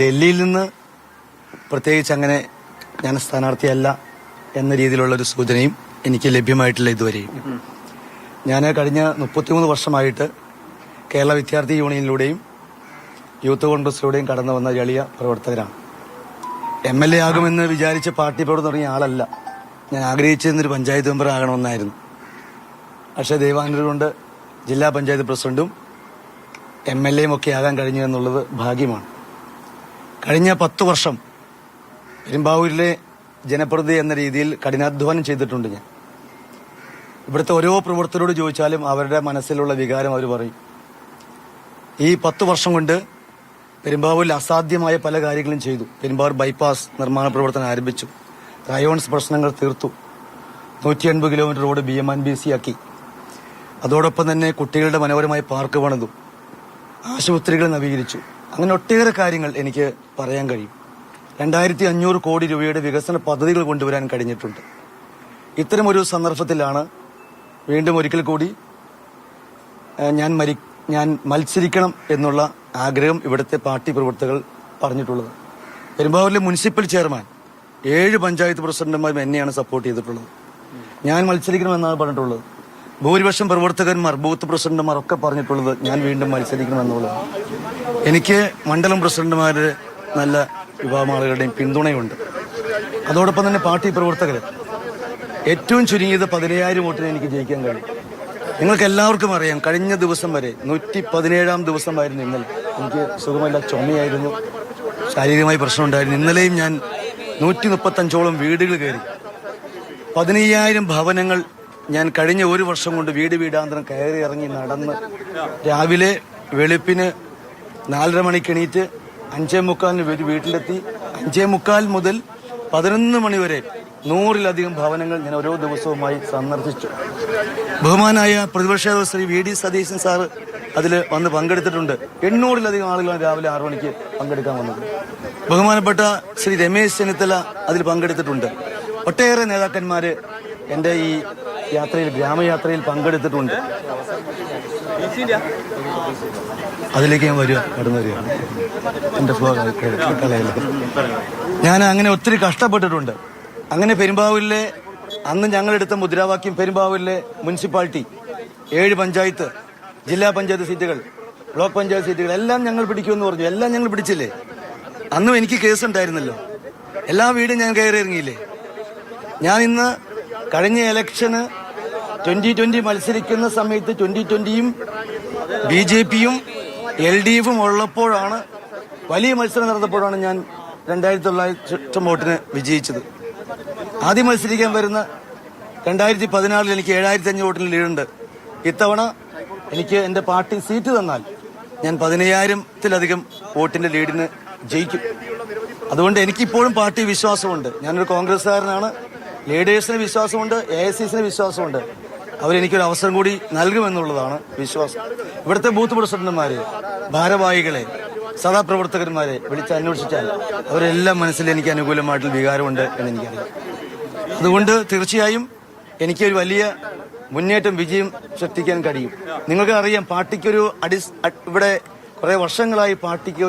ഡൽഹിയിൽ നിന്ന് പ്രത്യേകിച്ച് അങ്ങനെ ഞാൻ സ്ഥാനാർത്ഥിയല്ല എന്ന രീതിയിലുള്ള ഒരു സൂചനയും എനിക്ക് ലഭ്യമായിട്ടില്ല ഇതുവരെയും. ഞാൻ കഴിഞ്ഞ 33 വർഷമായിട്ട് കേരള വിദ്യാർത്ഥി യൂണിയനിലൂടെയും യൂത്ത് കോൺഗ്രസിലൂടെയും കടന്നു വന്ന എളിയ പ്രവർത്തകരാണ്. MLA ആകുമെന്ന് വിചാരിച്ച് പാർട്ടി പ്രവർത്തനം തുടങ്ങിയ ആളല്ല. ഞാൻ ആഗ്രഹിച്ചിരുന്നൊരു പഞ്ചായത്ത് മെമ്പർ ആകണമെന്നായിരുന്നു. പക്ഷേ ദൈവാനുഗ്രഹം കൊണ്ട് ജില്ലാ പഞ്ചായത്ത് പ്രസിഡന്റും MLA ഒക്കെ ആകാൻ കഴിഞ്ഞു എന്നുള്ളത് ഭാഗ്യമാണ്. കഴിഞ്ഞ 10 വർഷം പെരുമ്പാവൂരിലെ ജനപ്രതിനിധി എന്ന രീതിയിൽ കഠിനാധ്വാനം ചെയ്തിട്ടുണ്ട് ഞാൻ. ഇവിടുത്തെ ഓരോ പ്രവർത്തകരോട് ചോദിച്ചാലും അവരുടെ മനസ്സിലുള്ള വികാരം അവർ പറയും. ഈ 10 വർഷം കൊണ്ട് പെരുമ്പാവൂരിൽ അസാധ്യമായ പല കാര്യങ്ങളും ചെയ്തു. പെരുമ്പാവൂർ ബൈപ്പാസ് നിർമ്മാണ പ്രവർത്തനം ആരംഭിച്ചു. റയോൺസ് പ്രശ്നങ്ങൾ തീർത്തു. 180 കിലോമീറ്റർ റോഡ് BMNBC ആക്കി. അതോടൊപ്പം തന്നെ കുട്ടികളുടെ മനോഹരമായ പാർക്ക് പണിതു. ആശുപത്രികൾ നവീകരിച്ചു. അങ്ങനെ ഒട്ടേറെ കാര്യങ്ങൾ എനിക്ക് പറയാൻ കഴിയും. 2500 കോടി രൂപയുടെ വികസന പദ്ധതികൾ കൊണ്ടുവരാൻ കഴിഞ്ഞിട്ടുണ്ട്. ഇത്തരമൊരു സന്ദർഭത്തിലാണ് വീണ്ടും ഒരിക്കൽ കൂടി ഞാൻ മത്സരിക്കണം എന്നുള്ള ആഗ്രഹം ഇവിടുത്തെ പാർട്ടി പ്രവർത്തകർ പറഞ്ഞിട്ടുള്ളത്. പെരുമ്പാവൂരിലെ മുനിസിപ്പൽ ചെയർമാൻ 7 പഞ്ചായത്ത് പ്രസിഡന്റുമാരും എന്നെയാണ് സപ്പോർട്ട് ചെയ്തിട്ടുള്ളത്. ഞാൻ മത്സരിക്കണമെന്നാണ് പറഞ്ഞിട്ടുള്ളത്. ഭൂരിപക്ഷം പ്രവർത്തകന്മാർ, ബൂത്ത് പ്രസിഡന്റുമാർ ഒക്കെ പറഞ്ഞിട്ടുള്ളത് ഞാൻ വീണ്ടും മത്സരിക്കണമെന്നുള്ളത്. എനിക്ക് മണ്ഡലം പ്രസിഡന്റുമാരുടെ നല്ല വിഭാഗം ആളുകളുടെയും പിന്തുണയുണ്ട്. അതോടൊപ്പം തന്നെ പാർട്ടി പ്രവർത്തകർ ഏറ്റവും ചുരുങ്ങിയത് 10000 വോട്ടിന് എനിക്ക് ജയിക്കാൻ കഴിയും. നിങ്ങൾക്ക് എല്ലാവർക്കും അറിയാം, കഴിഞ്ഞ ദിവസം വരെ 117ാം ദിവസമായിരുന്നു ഇന്നലെ. എനിക്ക് സുഖമല്ല, ചുമയായിരുന്നു, ശാരീരികമായി പ്രശ്നമുണ്ടായിരുന്നു. ഇന്നലെയും ഞാൻ 135ഓളം വീടുകൾ കയറി. 15000 ഭവനങ്ങൾ ഞാൻ കഴിഞ്ഞ ഒരു വർഷം കൊണ്ട് വീടാന്തരം കയറി ഇറങ്ങി നടന്ന് രാവിലെ വെളുപ്പിന് 4:30 മണിക്ക് എണീറ്റ് 5:45 വീട്ടിലെത്തി. 5:45 മുതൽ 11 മണി വരെ 100-ലധികം ഭവനങ്ങൾ ഞാൻ ഓരോ ദിവസവുമായി സന്ദർശിച്ചു. ബഹുമാനായ പ്രതിപക്ഷ നേതാവ് ശ്രീ VD സതീശൻ സാറ് അതിൽ വന്ന് പങ്കെടുത്തിട്ടുണ്ട്. 800-ലധികം ആളുകളാണ് രാവിലെ 6 മണിക്ക് പങ്കെടുക്കാൻ വന്നത്. ബഹുമാനപ്പെട്ട ശ്രീ രമേശ് ചെന്നിത്തല അതിൽ പങ്കെടുത്തിട്ടുണ്ട്. ഒട്ടേറെ നേതാക്കന്മാര് എന്റെ ഈ യാത്രയിൽ, ഗ്രാമയാത്രയിൽ പങ്കെടുത്തിട്ടുണ്ട്. അതിലേക്ക് ഞാൻ കടന്നു വരികയാണ്. എന്റെ കളയിൽ ഞാൻ അങ്ങനെ ഒത്തിരി കഷ്ടപ്പെട്ടിട്ടുണ്ട്. അങ്ങനെ പെരുമ്പാവൂരിലെ അന്ന് ഞങ്ങളെടുത്ത മുദ്രാവാക്യം, പെരുമ്പാവൂരിലെ മുനിസിപ്പാലിറ്റി 7 പഞ്ചായത്ത്, ജില്ലാ പഞ്ചായത്ത് സീറ്റുകൾ, ബ്ലോക്ക് പഞ്ചായത്ത് സീറ്റുകൾ എല്ലാം ഞങ്ങൾ പിടിക്കുമെന്ന് പറഞ്ഞു. എല്ലാം ഞങ്ങൾ പിടിച്ചില്ലേ? അന്നും എനിക്ക് കേസുണ്ടായിരുന്നല്ലോ. എല്ലാ വീടും ഞാൻ കയറി ഇറങ്ങിയില്ലേ? ഞാൻ ഇന്ന് കഴിഞ്ഞ ഇലക്ഷന് 2020 മത്സരിക്കുന്ന സമയത്ത് 2020യും BJPയും LDFും ഉള്ളപ്പോഴാണ്, വലിയ മത്സരം നടന്നപ്പോഴാണ് ഞാൻ 2900 വോട്ടിന് വിജയിച്ചത്. ആദ്യം മത്സരിക്കാൻ വരുന്ന 2014 എനിക്ക് 7500 വോട്ടിന് ലീഡുണ്ട്. ഇത്തവണ എനിക്ക് എന്റെ പാർട്ടി സീറ്റ് തന്നാൽ ഞാൻ 15000-ത്തിലധികം വോട്ടിന്റെ ലീഡിന് ജയിക്കും. അതുകൊണ്ട് എനിക്കിപ്പോഴും പാർട്ടി വിശ്വാസമുണ്ട്. ഞാനൊരു കോൺഗ്രസ്സുകാരനാണ്. ലീഡേഴ്സിന് വിശ്വാസമുണ്ട്, AICCന് വിശ്വാസമുണ്ട്. അവരെനിക്കൊരു അവസരം കൂടി നൽകുമെന്നുള്ളതാണ് വിശ്വാസം. ഇവിടുത്തെ ബൂത്ത് പ്രസിഡന്റുമാരെ, ഭാരവാഹികളെ, സദാപ്രവർത്തകന്മാരെ വിളിച്ച് അന്വേഷിച്ചാൽ അവരെല്ലാം മനസ്സിൽ എനിക്ക് അനുകൂലമായിട്ടുള്ള വികാരമുണ്ട് എന്ന് എനിക്കറിയാം. അതുകൊണ്ട് തീർച്ചയായും എനിക്കൊരു വലിയ മുന്നേറ്റം, വിജയം സൃഷ്ടിക്കാൻ കഴിയും. നിങ്ങൾക്ക് അറിയാം, പാർട്ടിക്കൊരു ഇവിടെ കുറെ വർഷങ്ങളായി പാർട്ടിക്ക്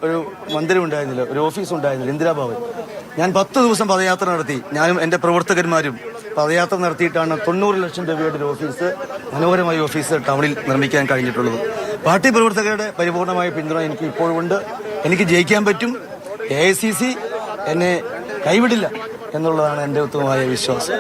ഒരു മന്ദിരം ഉണ്ടായിരുന്നില്ല, ഒരു ഓഫീസ് ഉണ്ടായിരുന്നില്ല, ഇന്ദിരാഭവൻ. ഞാൻ 10 ദിവസം പദയാത്ര നടത്തി. ഞാനും എന്റെ പ്രവർത്തകന്മാരും പദയാത്ര നടത്തിയിട്ടാണ് 90 ലക്ഷം രൂപയുടെ ഒരു ഓഫീസ്, മനോഹരമായ ഓഫീസ് ടൗണിൽ നിർമ്മിക്കാൻ കഴിഞ്ഞിട്ടുള്ളത്. പാർട്ടി പ്രവർത്തകരുടെ പരിപൂർണമായ പിന്തുണ എനിക്ക് ഇപ്പോഴുമുണ്ട്. എനിക്ക് ജയിക്കാൻ പറ്റും. AICC എന്നെ കൈവിടില്ല എന്നുള്ളതാണ് എന്റെ ഉത്തമമായ വിശ്വാസം.